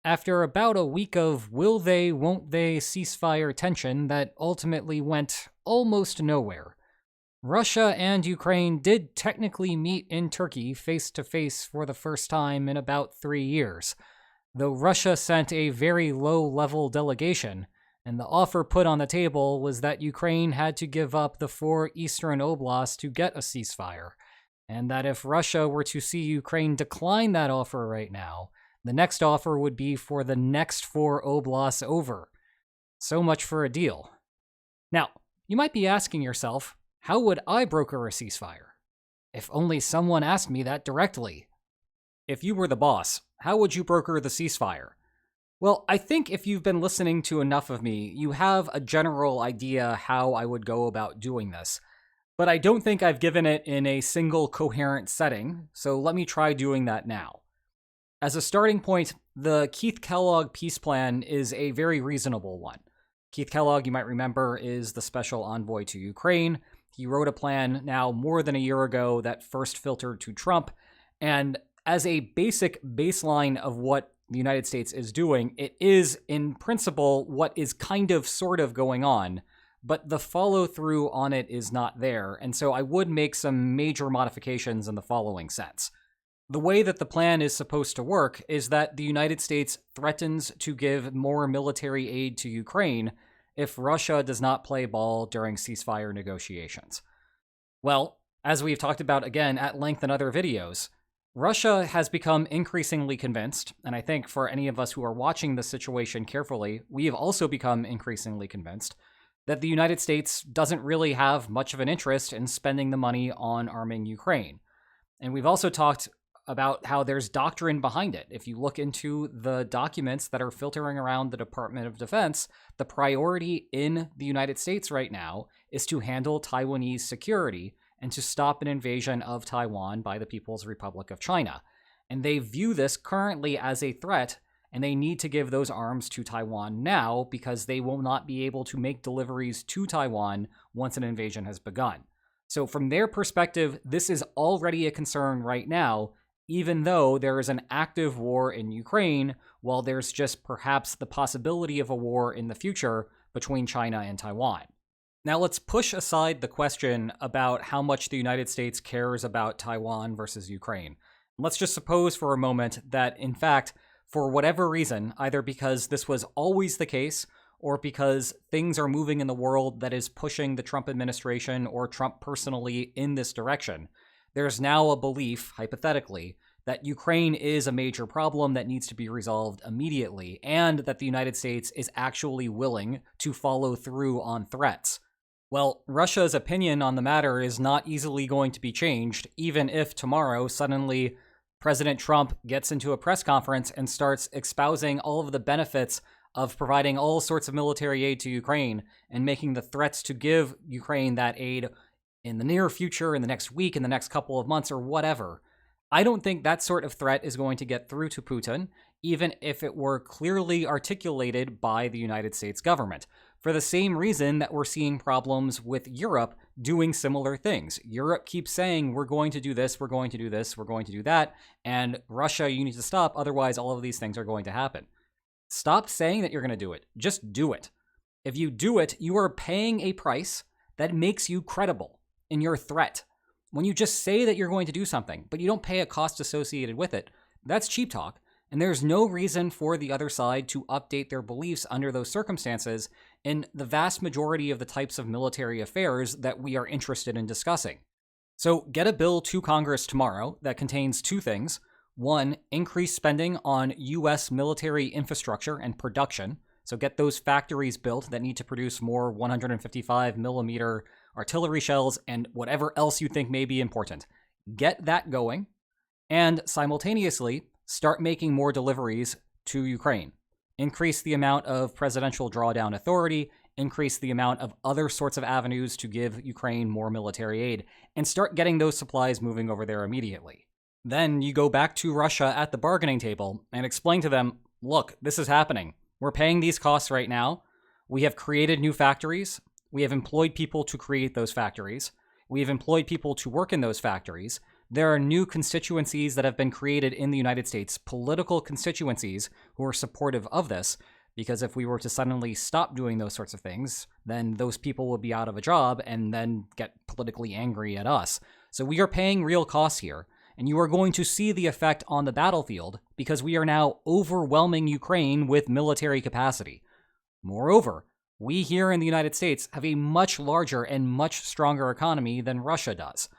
After about a week of will they, won't they ceasefire tension that ultimately went almost nowhere, Russia and Ukraine did technically meet in Turkey face to face for the first time in about 3 years, though Russia sent a very low level delegation, and the offer put on the table was that Ukraine had to give up the four eastern oblasts to get a ceasefire, and that if Russia were to see Ukraine decline that offer right now, the next offer would be for the next four oblasts over. So much for a deal. Now, you might be asking yourself, how would I broker a ceasefire? If only someone asked me that directly. If you were the boss, how would you broker the ceasefire? Well, I think if you've been listening to enough of me, you have a general idea how I would go about doing this. But I don't think I've given it in a single coherent setting, so let me try doing that now. As a starting point, the Keith Kellogg peace plan is a very reasonable one. Keith Kellogg, you might remember, is the special envoy to Ukraine. He wrote a plan now more than a year ago that first filtered to Trump, and as a basic baseline of what the United States is doing, it is, in principle, what is kind of sort of going on, but the follow-through on it is not there, and so I would make some major modifications in the following sense. The way that the plan is supposed to work is that the United States threatens to give more military aid to Ukraine if Russia does not play ball during ceasefire negotiations. Well, as we've talked about again at length in other videos, Russia has become increasingly convinced, and I think for any of us who are watching the situation carefully, we have also become increasingly convinced that the United States doesn't really have much of an interest in spending the money on arming Ukraine. And we've also talked about how there's doctrine behind it. If you look into the documents that are filtering around the Department of Defense, the priority in the United States right now is to handle Taiwanese security and to stop an invasion of Taiwan by the People's Republic of China. And they view this currently as a threat, and they need to give those arms to Taiwan now because they will not be able to make deliveries to Taiwan once an invasion has begun. So from their perspective, this is already a concern right now, even though there is an active war in Ukraine, while there's just perhaps the possibility of a war in the future between China and Taiwan. Now let's push aside the question about how much the United States cares about Taiwan versus Ukraine. Let's just suppose for a moment that, in fact, for whatever reason, either because this was always the case or because things are moving in the world that is pushing the Trump administration or Trump personally in this direction, there's now a belief, hypothetically, that Ukraine is a major problem that needs to be resolved immediately, and that the United States is actually willing to follow through on threats. Well, Russia's opinion on the matter is not easily going to be changed, even if tomorrow suddenly President Trump gets into a press conference and starts espousing all of the benefits of providing all sorts of military aid to Ukraine and making the threats to give Ukraine that aid in the near future, in the next week, in the next couple of months, or whatever. I don't think that sort of threat is going to get through to Putin, even if it were clearly articulated by the United States government, for the same reason that we're seeing problems with Europe doing similar things. Europe keeps saying, we're going to do this, we're going to do this, we're going to do that, and Russia, you need to stop, otherwise all of these things are going to happen. Stop saying that you're going to do it. Just do it. If you do it, you are paying a price that makes you credible in your threat. When you just say that you're going to do something, but you don't pay a cost associated with it, that's cheap talk, and there's no reason for the other side to update their beliefs under those circumstances in the vast majority of the types of military affairs that we are interested in discussing. So get a bill to Congress tomorrow that contains two things. One, increase spending on U.S. military infrastructure and production. So get those factories built that need to produce more 155 millimeter artillery shells and whatever else you think may be important. Get that going, and simultaneously start making more deliveries to Ukraine. Increase the amount of presidential drawdown authority, increase the amount of other sorts of avenues to give Ukraine more military aid, and start getting those supplies moving over there immediately. Then you go back to Russia at the bargaining table and explain to them, look, this is happening. We're paying these costs right now. We have created new factories. We have employed people to create those factories. We have employed people to work in those factories. there are new constituencies that have been created in the United States, political constituencies who are supportive of this, because if we were to suddenly stop doing those sorts of things, then those people would be out of a job and then get politically angry at us. So we are paying real costs here, and you are going to see the effect on the battlefield because we are now overwhelming Ukraine with military capacity. Moreover, we here in the United States have a much larger and much stronger economy than Russia does.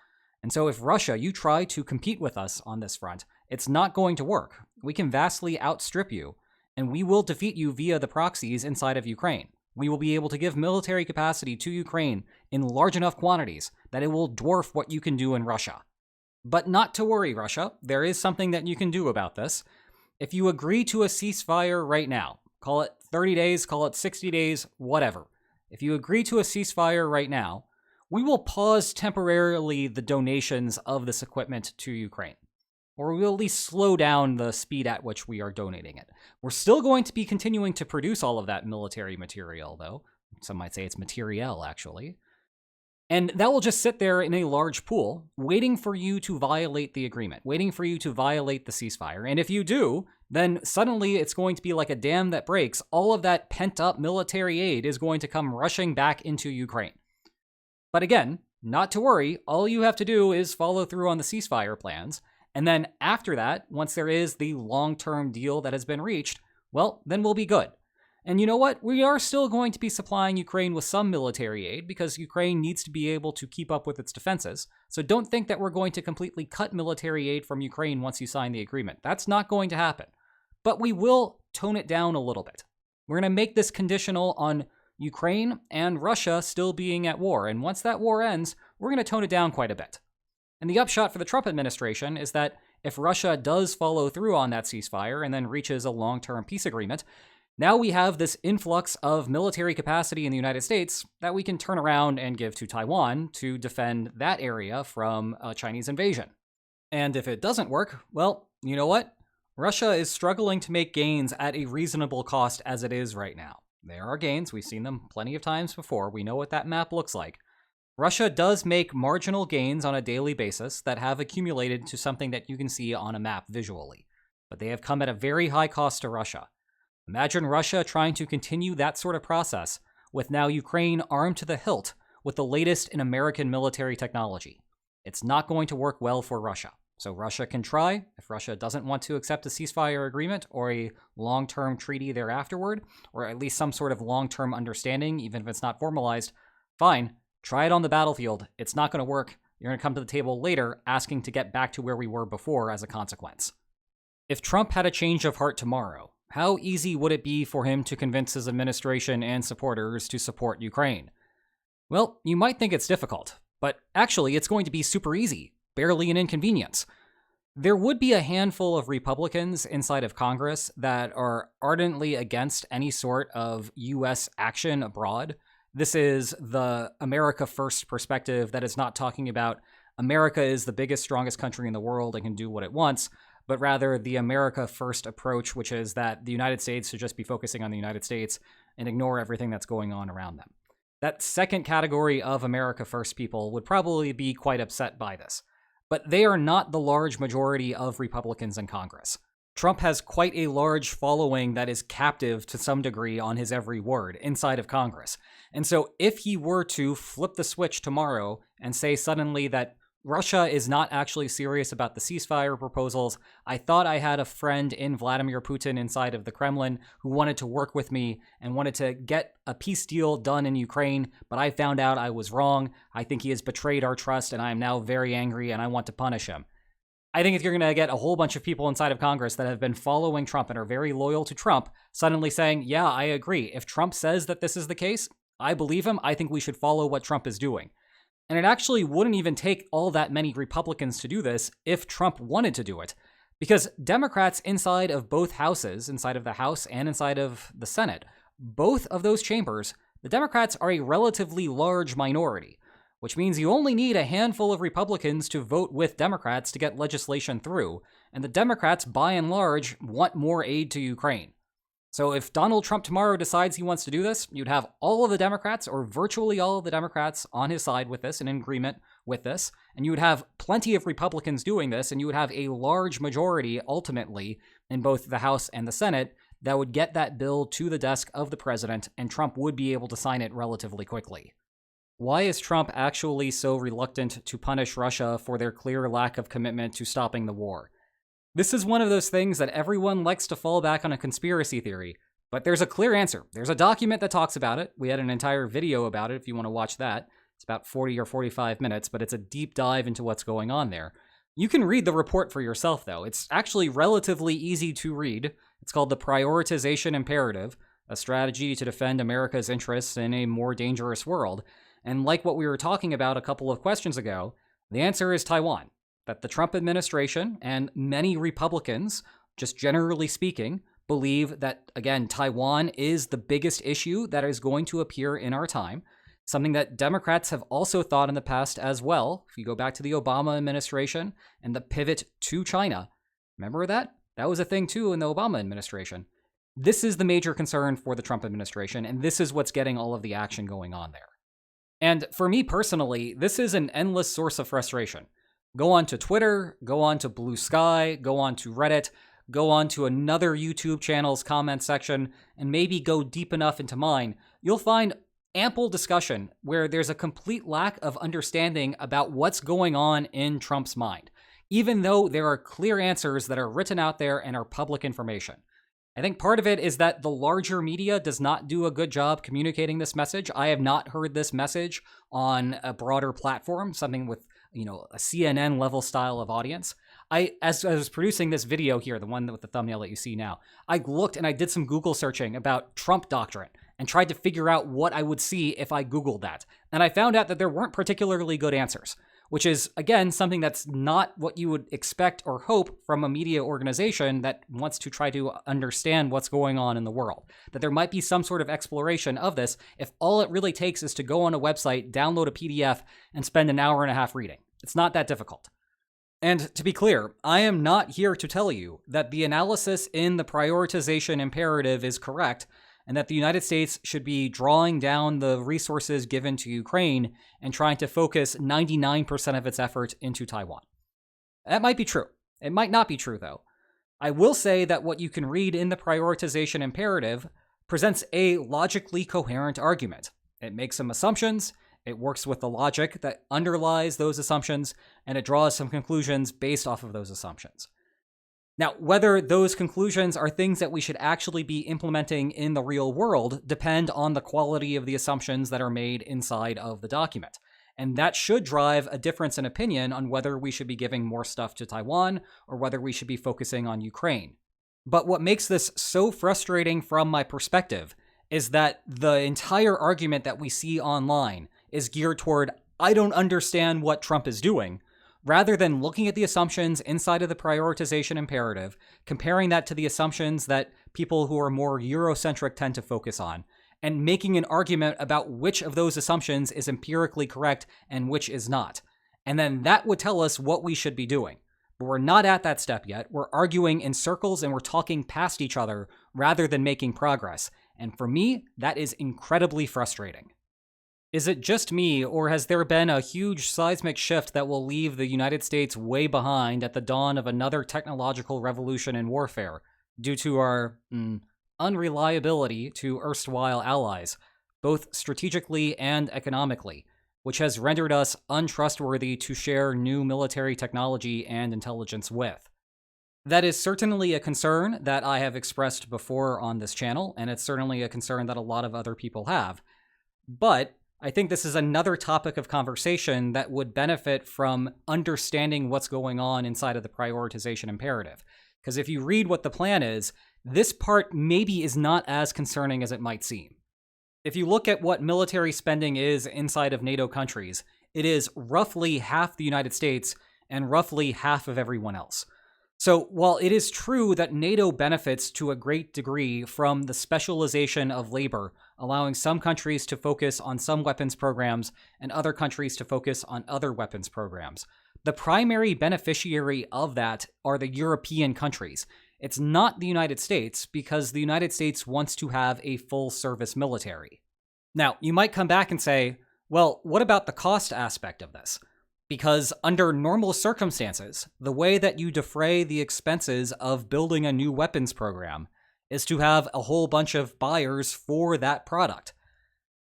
And so if Russia, you try to compete with us on this front, it's not going to work. We can vastly outstrip you, and we will defeat you via the proxies inside of Ukraine. We will be able to give military capacity to Ukraine in large enough quantities that it will dwarf what you can do in Russia. But not to worry, Russia. There is something that you can do about this. If you agree to a ceasefire right now, call it 30 days, call it 60 days, whatever. If you agree to a ceasefire right now, we will pause temporarily the donations of this equipment to Ukraine. Or we'll at least slow down the speed at which we are donating it. We're still going to be continuing to produce all of that military material, though. Some might say it's materiel, actually. And that will just sit there in a large pool, waiting for you to violate the agreement, waiting for you to violate the ceasefire. And if you do, then suddenly it's going to be like a dam that breaks. All of that pent-up military aid is going to come rushing back into Ukraine. But again, not to worry, all you have to do is follow through on the ceasefire plans. And then after that, once there is the long-term deal that has been reached, well, then we'll be good. And you know what? We are still going to be supplying Ukraine with some military aid because Ukraine needs to be able to keep up with its defenses. So don't think that we're going to completely cut military aid from Ukraine once you sign the agreement. That's not going to happen. But we will tone it down a little bit. We're going to make this conditional on Ukraine and Russia still being at war. And once that war ends, we're going to tone it down quite a bit. And the upshot for the Trump administration is that if Russia does follow through on that ceasefire and then reaches a long-term peace agreement, now we have this influx of military capacity in the United States that we can turn around and give to Taiwan to defend that area from a Chinese invasion. And if it doesn't work, well, you know what? Russia is struggling to make gains at a reasonable cost as it is right now. There are gains. We've seen them plenty of times before. We know what that map looks like. Russia does make marginal gains on a daily basis that have accumulated to something that you can see on a map visually. But they have come at a very high cost to Russia. Imagine Russia trying to continue that sort of process with now Ukraine armed to the hilt with the latest in American military technology. It's not going to work well for Russia. So Russia can try. If Russia doesn't want to accept a ceasefire agreement or a long-term treaty thereafterward, or at least some sort of long-term understanding, even if it's not formalized, fine, try it on the battlefield. It's not going to work. You're going to come to the table later asking to get back to where we were before as a consequence. If Trump had a change of heart tomorrow, how easy would it be for him to convince his administration and supporters to support Ukraine? Well, you might think it's difficult, but actually it's going to be super easy, barely an inconvenience. There would be a handful of Republicans inside of Congress that are ardently against any sort of U.S. action abroad. This is the America First perspective that is not talking about America is the biggest, strongest country in the world and can do what it wants, but rather the America First approach, which is that the United States should just be focusing on the United States and ignore everything that's going on around them. That second category of America First people would probably be quite upset by this, but they are not the large majority of Republicans in Congress. Trump has quite a large following that is captive to some degree on his every word inside of Congress. And so if he were to flip the switch tomorrow and say suddenly that Russia is not actually serious about the ceasefire proposals. I thought I had a friend in Vladimir Putin inside of the Kremlin who wanted to work with me and wanted to get a peace deal done in Ukraine, but I found out I was wrong. I think he has betrayed our trust, and I am now very angry, and I want to punish him. I think if you're going to get a whole bunch of people inside of Congress that have been following Trump and are very loyal to Trump suddenly saying, yeah, I agree. If Trump says that this is the case, I believe him. I think we should follow what Trump is doing. And it actually wouldn't even take all that many Republicans to do this if Trump wanted to do it, because Democrats inside of both houses, inside of the House and inside of the Senate, both of those chambers, the Democrats are a relatively large minority, which means you only need a handful of Republicans to vote with Democrats to get legislation through, and the Democrats, by and large, want more aid to Ukraine. So if Donald Trump tomorrow decides he wants to do this, you'd have all of the Democrats, or virtually all of the Democrats, on his side with this and in agreement with this, and you would have plenty of Republicans doing this, and you would have a large majority ultimately in both the House and the Senate that would get that bill to the desk of the president, and Trump would be able to sign it relatively quickly. Why is Trump actually so reluctant to punish Russia for their clear lack of commitment to stopping the war? This is one of those things that everyone likes to fall back on a conspiracy theory, but there's a clear answer. There's a document that talks about it. We had an entire video about it if you want to watch that. It's about 40 or 45 minutes, but it's a deep dive into what's going on there. You can read the report for yourself, though. It's actually relatively easy to read. It's called The Prioritization Imperative, a strategy to defend America's interests in a more dangerous world. And like what we were talking about a couple of questions ago, the answer is Taiwan. That the Trump administration and many Republicans, just generally speaking, believe that, again, Taiwan is the biggest issue that is going to appear in our time. Something that Democrats have also thought in the past as well. If you go back to the Obama administration and the pivot to China, remember that? That was a thing too in the Obama administration. This is the major concern for the Trump administration, and this is what's getting all of the action going on there. And for me personally, this is an endless source of frustration. Go on to Twitter, go on to Blue Sky, go on to Reddit, go on to another YouTube channel's comment section, and maybe go deep enough into mine. You'll find ample discussion where there's a complete lack of understanding about what's going on in Trump's mind, even though there are clear answers that are written out there and are public information. I think part of it is that the larger media does not do a good job communicating this message. I have not heard this message on a broader platform, something with, a CNN level style of audience. As I was producing this video here, the one with the thumbnail that you see now, I looked and I did some Google searching about Trump doctrine and tried to figure out what I would see if I Googled that. And I found out that there weren't particularly good answers, which is, again, something that's not what you would expect or hope from a media organization that wants to try to understand what's going on in the world. That there might be some sort of exploration of this if all it really takes is to go on a website, download a PDF, and spend an hour and a half reading. It's not that difficult. And to be clear, I am not here to tell you that the analysis in the prioritization imperative is correct, and that the United States should be drawing down the resources given to Ukraine and trying to focus 99% of its effort into Taiwan. That might be true. It might not be true, though. I will say that what you can read in the prioritization imperative presents a logically coherent argument. It makes some assumptions, it works with the logic that underlies those assumptions, and it draws some conclusions based off of those assumptions. Now, whether those conclusions are things that we should actually be implementing in the real world depend on the quality of the assumptions that are made inside of the document. And that should drive a difference in opinion on whether we should be giving more stuff to Taiwan or whether we should be focusing on Ukraine. But what makes this so frustrating from my perspective is that the entire argument that we see online is geared toward, I don't understand what Trump is doing, rather than looking at the assumptions inside of the prioritization imperative, comparing that to the assumptions that people who are more Eurocentric tend to focus on, and making an argument about which of those assumptions is empirically correct and which is not. And then that would tell us what we should be doing. But we're not at that step yet. We're arguing in circles and we're talking past each other rather than making progress. And for me, that is incredibly frustrating. Is it just me, or has there been a huge seismic shift that will leave the United States way behind at the dawn of another technological revolution in warfare, due to our unreliability to erstwhile allies, both strategically and economically, which has rendered us untrustworthy to share new military technology and intelligence with? That is certainly a concern that I have expressed before on this channel, and it's certainly a concern that a lot of other people have. But I think this is another topic of conversation that would benefit from understanding what's going on inside of the prioritization imperative. Because if you read what the plan is, this part maybe is not as concerning as it might seem. If you look at what military spending is inside of NATO countries, it is roughly half the United States and roughly half of everyone else. So while it is true that NATO benefits to a great degree from the specialization of labor, allowing some countries to focus on some weapons programs and other countries to focus on other weapons programs, the primary beneficiary of that are the European countries. It's not the United States, because the United States wants to have a full-service military. Now, you might come back and say, well, what about the cost aspect of this? Because under normal circumstances, the way that you defray the expenses of building a new weapons program is to have a whole bunch of buyers for that product.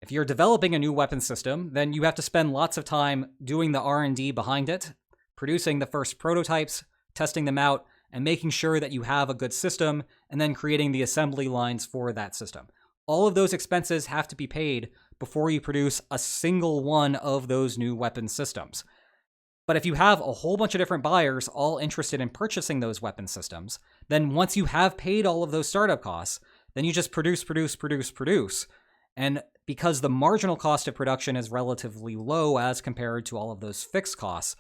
If you're developing a new weapon system, then you have to spend lots of time doing the R&D behind it, producing the first prototypes, testing them out, and making sure that you have a good system, and then creating the assembly lines for that system. All of those expenses have to be paid before you produce a single one of those new weapon systems. But if you have a whole bunch of different buyers all interested in purchasing those weapon systems, then once you have paid all of those startup costs, then you just produce. And because the marginal cost of production is relatively low as compared to all of those fixed costs,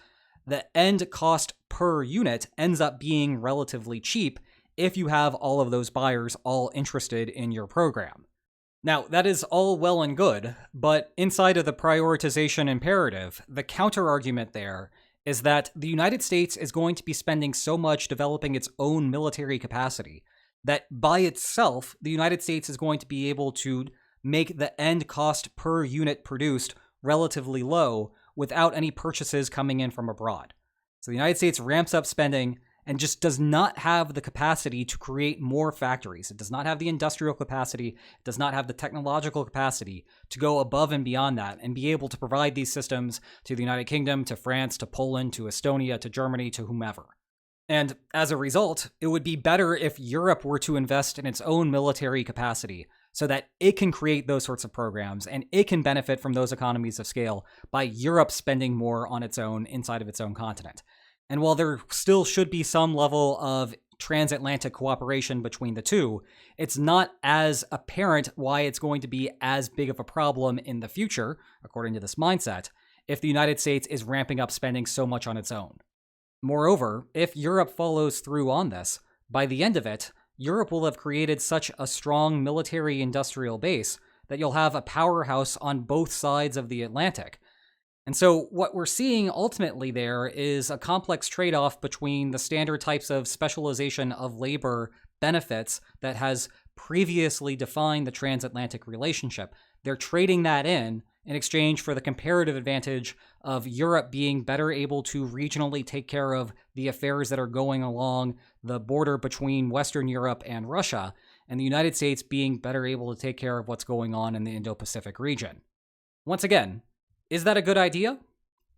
the end cost per unit ends up being relatively cheap if you have all of those buyers all interested in your program. Now, that is all well and good, but inside of the prioritization imperative, the counter-argument there is that the United States is going to be spending so much developing its own military capacity that by itself, the United States is going to be able to make the end cost per unit produced relatively low without any purchases coming in from abroad. So the United States ramps up spending and just does not have the capacity to create more factories. It does not have the industrial capacity. It does not have the technological capacity to go above and beyond that and be able to provide these systems to the United Kingdom, to France, to Poland, to Estonia, to Germany, to whomever. And as a result, it would be better if Europe were to invest in its own military capacity so that it can create those sorts of programs and it can benefit from those economies of scale by Europe spending more on its own inside of its own continent. And while there still should be some level of transatlantic cooperation between the two, it's not as apparent why it's going to be as big of a problem in the future, according to this mindset, if the United States is ramping up spending so much on its own. Moreover, if Europe follows through on this, by the end of it, Europe will have created such a strong military-industrial base that you'll have a powerhouse on both sides of the Atlantic. And so what we're seeing ultimately there is a complex trade-off between the standard types of specialization of labor benefits that has previously defined the transatlantic relationship. They're trading that in exchange for the comparative advantage of Europe being better able to regionally take care of the affairs that are going along the border between Western Europe and Russia, and the United States being better able to take care of what's going on in the Indo-Pacific region. Once again, is that a good idea?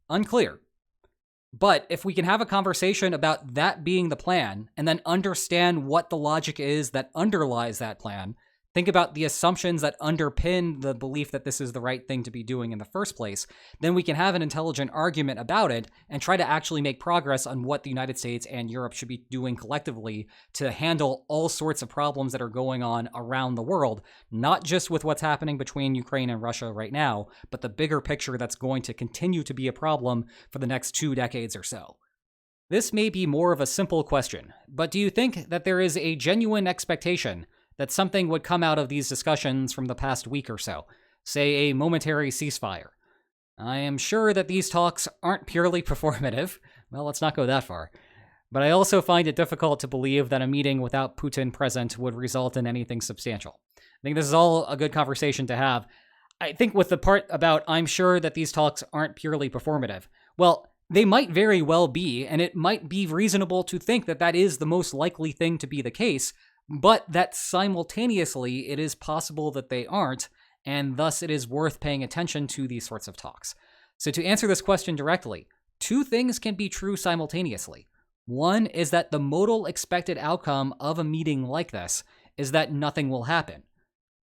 Unclear. But if we can have a conversation about that being the plan and then understand what the logic is that underlies that plan, think about the assumptions that underpin the belief that this is the right thing to be doing in the first place, then we can have an intelligent argument about it and try to actually make progress on what the United States and Europe should be doing collectively to handle all sorts of problems that are going on around the world, not just with what's happening between Ukraine and Russia right now, but the bigger picture that's going to continue to be a problem for the next 2 decades or so. This may be more of a simple question, but do you think that there is a genuine expectation that something would come out of these discussions from the past week or so, say a momentary ceasefire? I am sure that these talks aren't purely performative. Well, let's not go that far. But I also find it difficult to believe that a meeting without Putin present would result in anything substantial. I think this is all a good conversation to have. I think with the part about I'm sure that these talks aren't purely performative, well, they might very well be, and it might be reasonable to think that that is the most likely thing to be the case, but that simultaneously it is possible that they aren't, and thus it is worth paying attention to these sorts of talks. So to answer this question directly, 2 things can be true simultaneously. One is that the modal expected outcome of a meeting like this is that nothing will happen.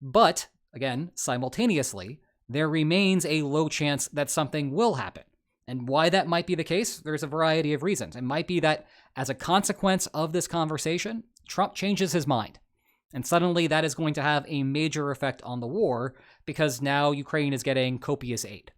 But, again, simultaneously, there remains a low chance that something will happen. And why that might be the case, there's a variety of reasons. It might be that as a consequence of this conversation, Trump changes his mind. And suddenly that is going to have a major effect on the war because now Ukraine is getting copious aid.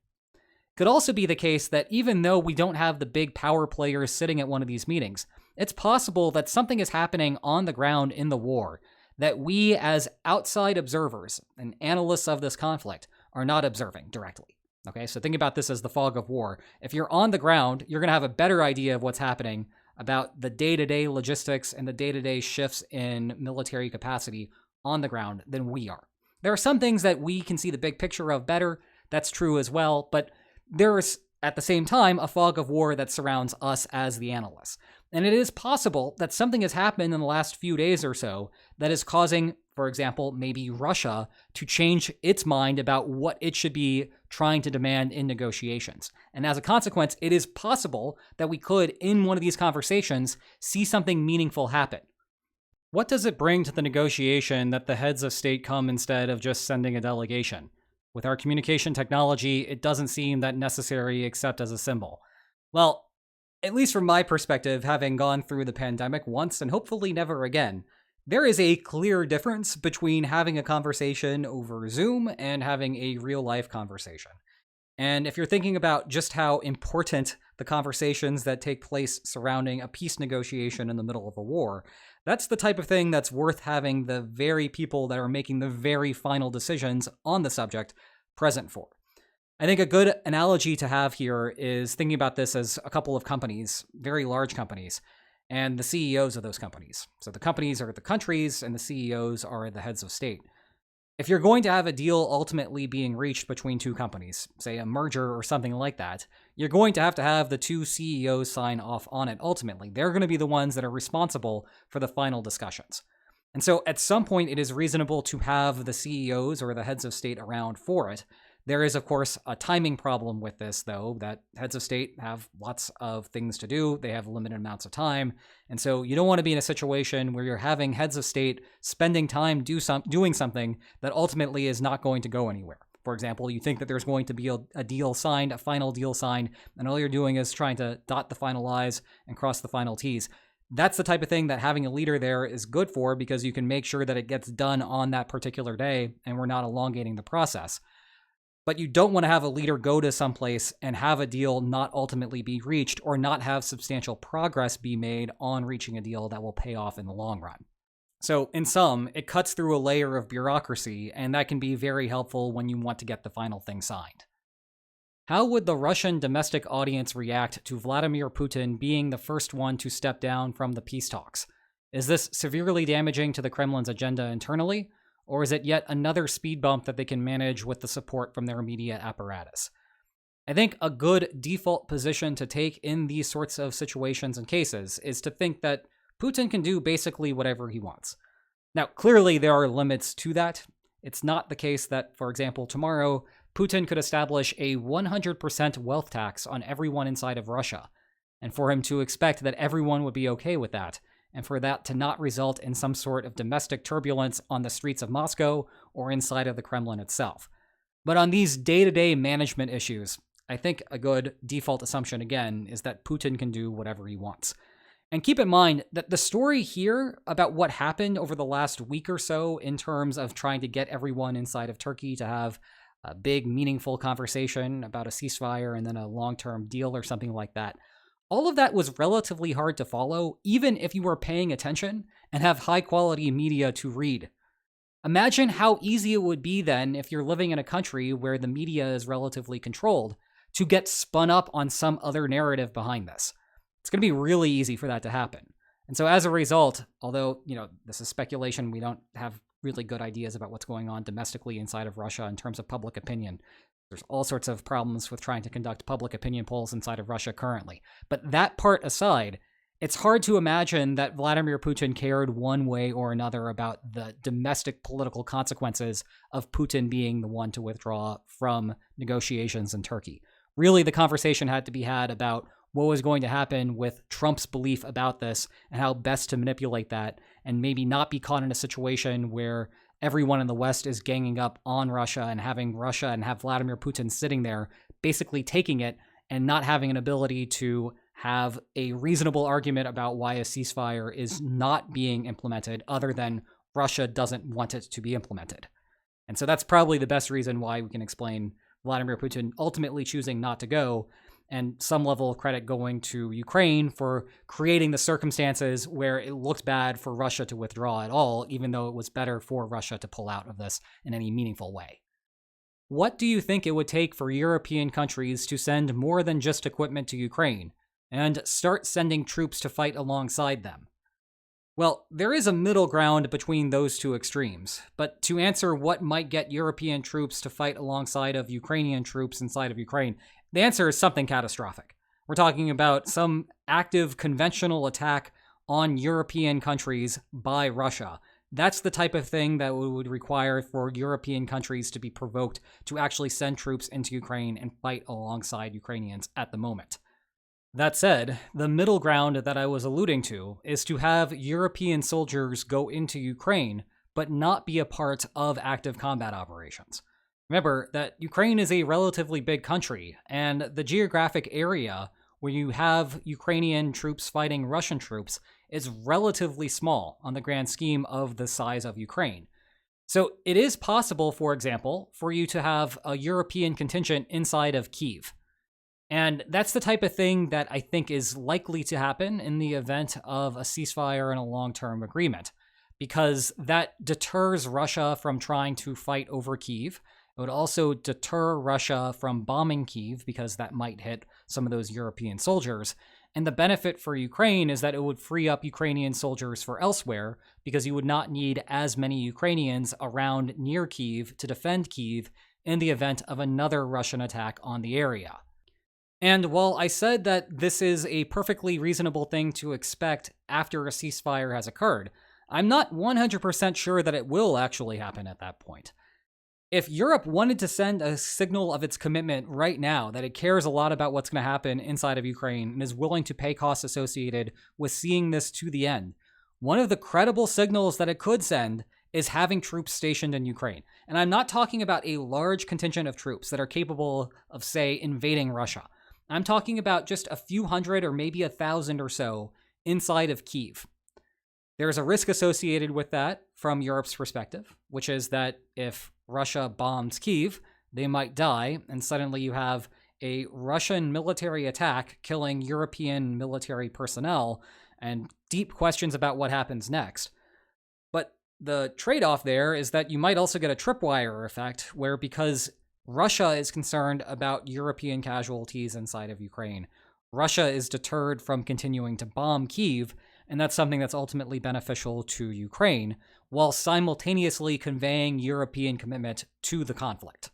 Could also be the case that even though we don't have the big power players sitting at one of these meetings, it's possible that something is happening on the ground in the war that we as outside observers and analysts of this conflict are not observing directly. Okay, so think about this as the fog of war. If you're on the ground, you're going to have a better idea of what's happening about the day-to-day logistics and the day-to-day shifts in military capacity on the ground than we are. There are some things that we can see the big picture of better. That's true as well, but there's at the same time, a fog of war that surrounds us as the analysts. And it is possible that something has happened in the last few days or so that is causing, for example, maybe Russia to change its mind about what it should be trying to demand in negotiations. And as a consequence, it is possible that we could, in one of these conversations, see something meaningful happen. What does it bring to the negotiation that the heads of state come instead of just sending a delegation? With our communication technology, it doesn't seem that necessary except as a symbol. Well, at least from my perspective, having gone through the pandemic once and hopefully never again, there is a clear difference between having a conversation over Zoom and having a real-life conversation. And if you're thinking about just how important the conversations that take place surrounding a peace negotiation in the middle of a war, that's the type of thing that's worth having the very people that are making the very final decisions on the subject present for. I think a good analogy to have here is thinking about this as a couple of companies, very large companies, and the CEOs of those companies. So the companies are the countries and the CEOs are the heads of state. If you're going to have a deal ultimately being reached between two companies, say a merger or something like that, you're going to have the two CEOs sign off on it ultimately. They're going to be the ones that are responsible for the final discussions. And so at some point, it is reasonable to have the CEOs or the heads of state around for it. There is, of course, a timing problem with this, though, that heads of state have lots of things to do. They have limited amounts of time. And so you don't want to be in a situation where you're having heads of state spending time doing something that ultimately is not going to go anywhere. For example, you think that there's going to be a deal signed, a final deal signed, and all you're doing is trying to dot the final I's and cross the final T's. That's the type of thing that having a leader there is good for, because you can make sure that it gets done on that particular day and we're not elongating the process. But you don't want to have a leader go to someplace and have a deal not ultimately be reached, or not have substantial progress be made on reaching a deal that will pay off in the long run. So in sum, it cuts through a layer of bureaucracy, and that can be very helpful when you want to get the final thing signed. How would the Russian domestic audience react to Vladimir Putin being the first one to step down from the peace talks? Is this severely damaging to the Kremlin's agenda internally? Or is it yet another speed bump that they can manage with the support from their media apparatus? I think a good default position to take in these sorts of situations and cases is to think that Putin can do basically whatever he wants. Now, clearly there are limits to that. It's not the case that, for example, tomorrow, Putin could establish a 100% wealth tax on everyone inside of Russia, and for him to expect that everyone would be okay with that, and for that to not result in some sort of domestic turbulence on the streets of Moscow or inside of the Kremlin itself. But on these day-to-day management issues, I think a good default assumption, again, is that Putin can do whatever he wants. And keep in mind that the story here about what happened over the last week or so in terms of trying to get everyone inside of Turkey to have a big, meaningful conversation about a ceasefire and then a long-term deal or something like that, all of that was relatively hard to follow, even if you were paying attention and have high-quality media to read. Imagine how easy it would be then, if you're living in a country where the media is relatively controlled, to get spun up on some other narrative behind this. It's going to be really easy for that to happen. And so as a result, although, this is speculation, we don't have really good ideas about what's going on domestically inside of Russia in terms of public opinion. There's all sorts of problems with trying to conduct public opinion polls inside of Russia currently. But that part aside, it's hard to imagine that Vladimir Putin cared one way or another about the domestic political consequences of Putin being the one to withdraw from negotiations in Turkey. Really, the conversation had to be had about what was going to happen with Trump's belief about this and how best to manipulate that, and maybe not be caught in a situation where everyone in the West is ganging up on Russia and have Vladimir Putin sitting there basically taking it and not having an ability to have a reasonable argument about why a ceasefire is not being implemented, other than Russia doesn't want it to be implemented. And so that's probably the best reason why we can explain Vladimir Putin ultimately choosing not to go, and some level of credit going to Ukraine for creating the circumstances where it looked bad for Russia to withdraw at all, even though it was better for Russia to pull out of this in any meaningful way. What do you think it would take for European countries to send more than just equipment to Ukraine, and start sending troops to fight alongside them? Well, there is a middle ground between those two extremes, but to answer what might get European troops to fight alongside of Ukrainian troops inside of Ukraine, The answer is something catastrophic. We're talking about some active conventional attack on European countries by Russia. That's the type of thing that would require for European countries to be provoked to actually send troops into Ukraine and fight alongside Ukrainians at the moment. That said, the middle ground that I was alluding to is to have European soldiers go into Ukraine, but not be a part of active combat operations. Remember that Ukraine is a relatively big country, and the geographic area where you have Ukrainian troops fighting Russian troops is relatively small on the grand scheme of the size of Ukraine. So it is possible, for example, for you to have a European contingent inside of Kyiv. And that's the type of thing that I think is likely to happen in the event of a ceasefire and a long-term agreement, because that deters Russia from trying to fight over Kyiv. It would also deter Russia from bombing Kyiv, because that might hit some of those European soldiers. And the benefit for Ukraine is that it would free up Ukrainian soldiers for elsewhere, because you would not need as many Ukrainians around near Kyiv to defend Kyiv in the event of another Russian attack on the area. And while I said that this is a perfectly reasonable thing to expect after a ceasefire has occurred, I'm not 100% sure that it will actually happen at that point. If Europe wanted to send a signal of its commitment right now, that it cares a lot about what's going to happen inside of Ukraine and is willing to pay costs associated with seeing this to the end, one of the credible signals that it could send is having troops stationed in Ukraine. And I'm not talking about a large contingent of troops that are capable of, say, invading Russia. I'm talking about just a few hundred or maybe 1,000 or so inside of Kyiv. There's a risk associated with that from Europe's perspective, which is that if Russia bombs Kyiv, they might die, and suddenly you have a Russian military attack killing European military personnel, and deep questions about what happens next. But the trade-off there is that you might also get a tripwire effect, where because Russia is concerned about European casualties inside of Ukraine, Russia is deterred from continuing to bomb Kyiv, and that's something that's ultimately beneficial to Ukraine, while simultaneously conveying European commitment to the conflict.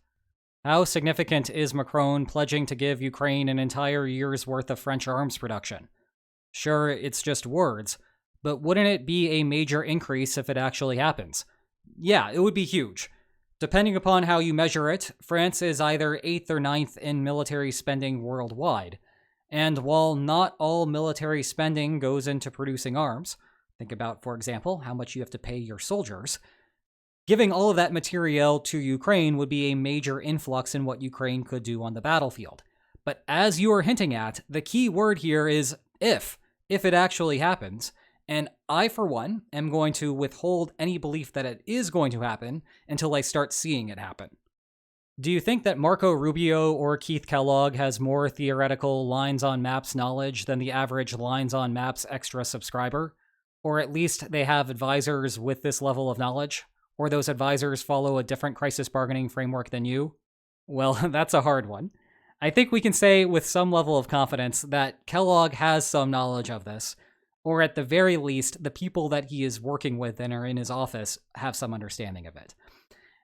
How significant is Macron pledging to give Ukraine an entire year's worth of French arms production? Sure, it's just words, but wouldn't it be a major increase if it actually happens? Yeah, it would be huge. Depending upon how you measure it, France is either 8th or 9th in military spending worldwide. And while not all military spending goes into producing arms, think about, for example, how much you have to pay your soldiers, giving all of that materiel to Ukraine would be a major influx in what Ukraine could do on the battlefield. But as you are hinting at, the key word here is if it actually happens. And I, for one, am going to withhold any belief that it is going to happen until I start seeing it happen. Do you think that Marco Rubio or Keith Kellogg has more theoretical lines on maps knowledge than the average lines on maps extra subscriber? Or at least they have advisors with this level of knowledge? Or those advisors follow a different crisis bargaining framework than you? Well, that's a hard one. I think we can say with some level of confidence that Kellogg has some knowledge of this, or at the very least, the people that he is working with and are in his office have some understanding of it.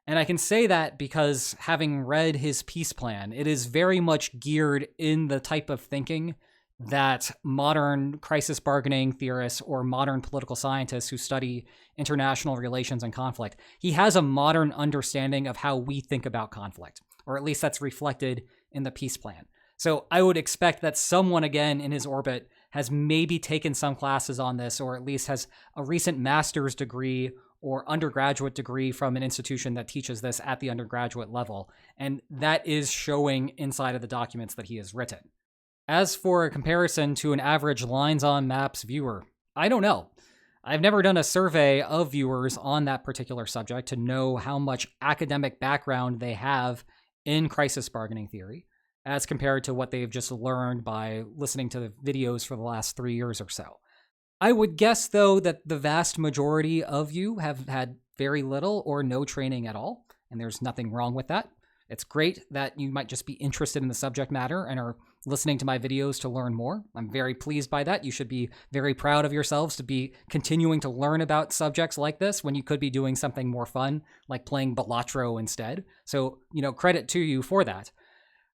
And I can say that because having read his peace plan, it is very much geared in the type of thinking that modern crisis bargaining theorists or modern political scientists who study international relations and conflict, he has a modern understanding of how we think about conflict, or at least that's reflected in the peace plan. So I would expect that someone, again, in his orbit has maybe taken some classes on this, or at least has a recent master's degree or undergraduate degree from an institution that teaches this at the undergraduate level. And that is showing inside of the documents that he has written. As for a comparison to an average Lines on Maps viewer, I don't know. I've never done a survey of viewers on that particular subject to know how much academic background they have in crisis bargaining theory, as compared to what they've just learned by listening to the videos for the last 3 years or so. I would guess, though, that the vast majority of you have had very little or no training at all, and there's nothing wrong with that. It's great that you might just be interested in the subject matter and are listening to my videos to learn more. I'm very pleased by that. You should be very proud of yourselves to be continuing to learn about subjects like this when you could be doing something more fun, like playing Balatro instead. So, credit to you for that.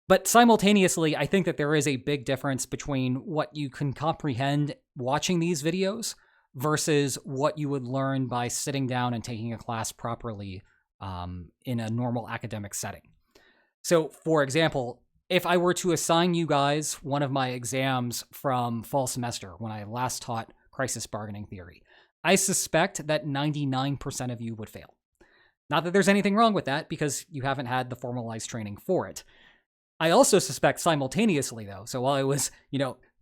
But simultaneously, I think that there is a big difference between what you can comprehend watching these videos versus what you would learn by sitting down and taking a class properly in a normal academic setting. So, for example, if I were to assign you guys one of my exams from fall semester when I last taught crisis bargaining theory, I suspect that 99% of you would fail. Not that there's anything wrong with that, because you haven't had the formalized training for it. I also suspect simultaneously, though, so while I was,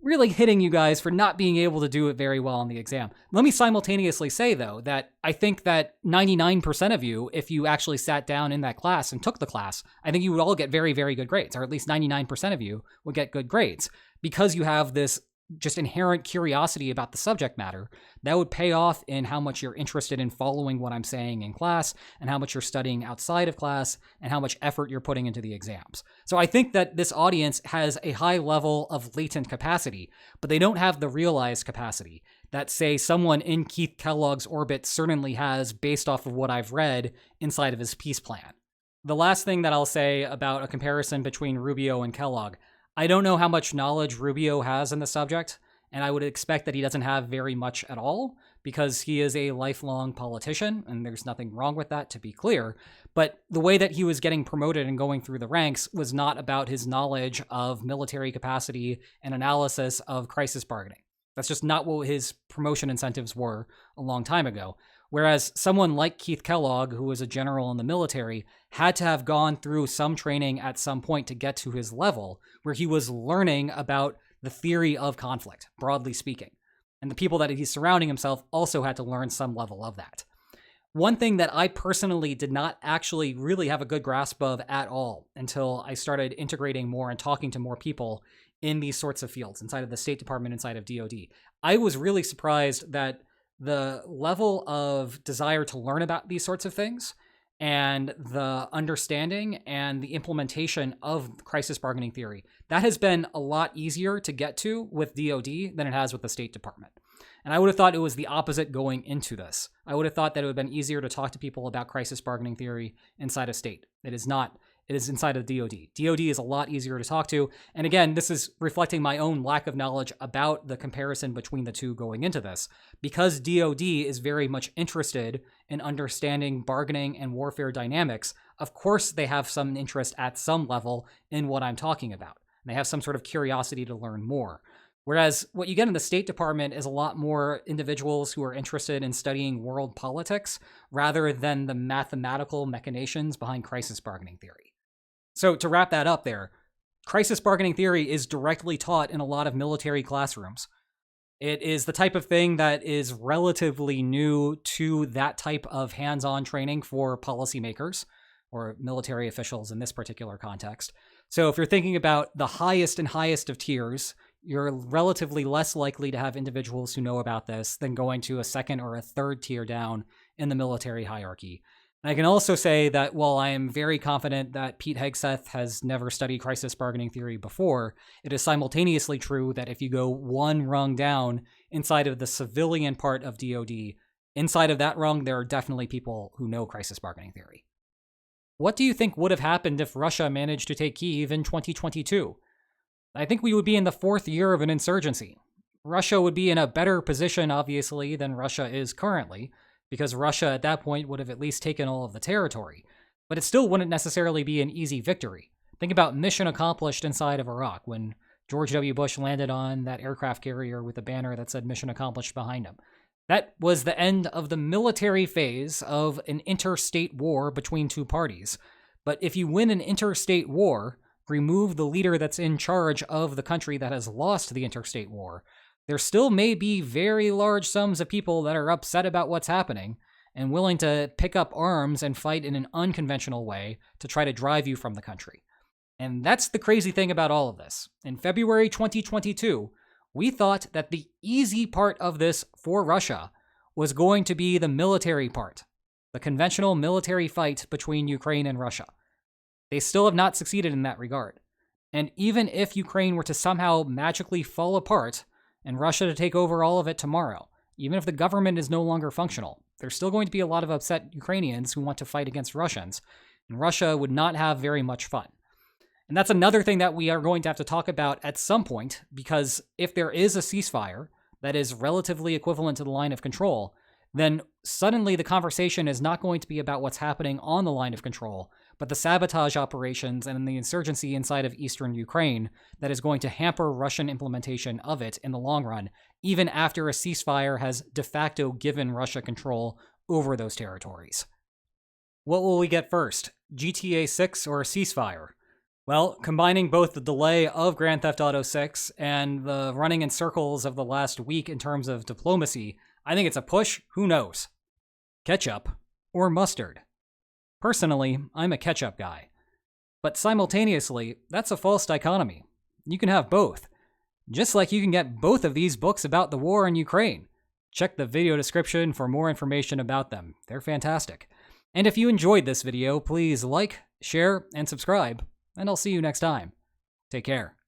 really hitting you guys for not being able to do it very well on the exam, let me simultaneously say, though, that I think that 99% of you, if you actually sat down in that class and took the class, I think you would all get very, very good grades, or at least 99% of you would get good grades, because you have this just inherent curiosity about the subject matter that would pay off in how much you're interested in following what I'm saying in class, and how much you're studying outside of class, and how much effort you're putting into the exams. So I think that this audience has a high level of latent capacity, but they don't have the realized capacity that, say, someone in Keith Kellogg's orbit certainly has, based off of what I've read inside of his peace plan. The last thing that I'll say about a comparison between Rubio and Kellogg, I don't know how much knowledge Rubio has in the subject, and I would expect that he doesn't have very much at all, because he is a lifelong politician, and there's nothing wrong with that, to be clear. But the way that he was getting promoted and going through the ranks was not about his knowledge of military capacity and analysis of crisis bargaining. That's just not what his promotion incentives were a long time ago. Whereas someone like Keith Kellogg, who was a general in the military, had to have gone through some training at some point to get to his level, where he was learning about the theory of conflict, broadly speaking. And the people that he's surrounding himself also had to learn some level of that. One thing that I personally did not actually really have a good grasp of at all until I started integrating more and talking to more people in these sorts of fields, inside of the State Department, inside of DoD. I was really surprised that the level of desire to learn about these sorts of things and the understanding and the implementation of crisis bargaining theory, that has been a lot easier to get to with DoD than it has with the State Department. And I would have thought it was the opposite going into this. I would have thought that it would have been easier to talk to people about crisis bargaining theory inside of state. It is not. It is inside of DoD. DoD is a lot easier to talk to. And again, this is reflecting my own lack of knowledge about the comparison between the two going into this. Because DoD is very much interested in understanding bargaining and warfare dynamics, of course they have some interest at some level in what I'm talking about. And they have some sort of curiosity to learn more. Whereas what you get in the State Department is a lot more individuals who are interested in studying world politics rather than the mathematical machinations behind crisis bargaining theory. So to wrap that up there, crisis bargaining theory is directly taught in a lot of military classrooms. It is the type of thing that is relatively new to that type of hands-on training for policymakers or military officials in this particular context. So if you're thinking about the highest and highest of tiers, you're relatively less likely to have individuals who know about this than going to a second or a third tier down in the military hierarchy. And I can also say that while I am very confident that Pete Hegseth has never studied crisis bargaining theory before, it is simultaneously true that if you go one rung down inside of the civilian part of DoD, inside of that rung, there are definitely people who know crisis bargaining theory. What do you think would have happened if Russia managed to take Kyiv in 2022? I think we would be in the fourth year of an insurgency. Russia would be in a better position, obviously, than Russia is currently, because Russia at that point would have at least taken all of the territory. But it still wouldn't necessarily be an easy victory. Think about mission accomplished inside of Iraq when George W. Bush landed on that aircraft carrier with a banner that said mission accomplished behind him. That was the end of the military phase of an interstate war between two parties. But if you win an interstate war, remove the leader that's in charge of the country that has lost the interstate war, there still may be very large sums of people that are upset about what's happening and willing to pick up arms and fight in an unconventional way to try to drive you from the country. And that's the crazy thing about all of this. In February 2022, we thought that the easy part of this for Russia was going to be the military part, the conventional military fight between Ukraine and Russia. They still have not succeeded in that regard. And even if Ukraine were to somehow magically fall apart and Russia to take over all of it tomorrow, even if the government is no longer functional, there's still going to be a lot of upset Ukrainians who want to fight against Russians, and Russia would not have very much fun. And that's another thing that we are going to have to talk about at some point, because if there is a ceasefire that is relatively equivalent to the line of control, then suddenly the conversation is not going to be about what's happening on the line of control, but the sabotage operations and the insurgency inside of eastern Ukraine that is going to hamper Russian implementation of it in the long run, even after a ceasefire has de facto given Russia control over those territories. What will we get first, GTA 6 or a ceasefire? Well, combining both the delay of Grand Theft Auto 6 and the running in circles of the last week in terms of diplomacy, I think it's a push. Who knows? Ketchup or mustard? Personally, I'm a ketchup guy. But simultaneously, that's a false dichotomy. You can have both. Just like you can get both of these books about the war in Ukraine. Check the video description for more information about them. They're fantastic. And if you enjoyed this video, please like, share, and subscribe, and I'll see you next time. Take care.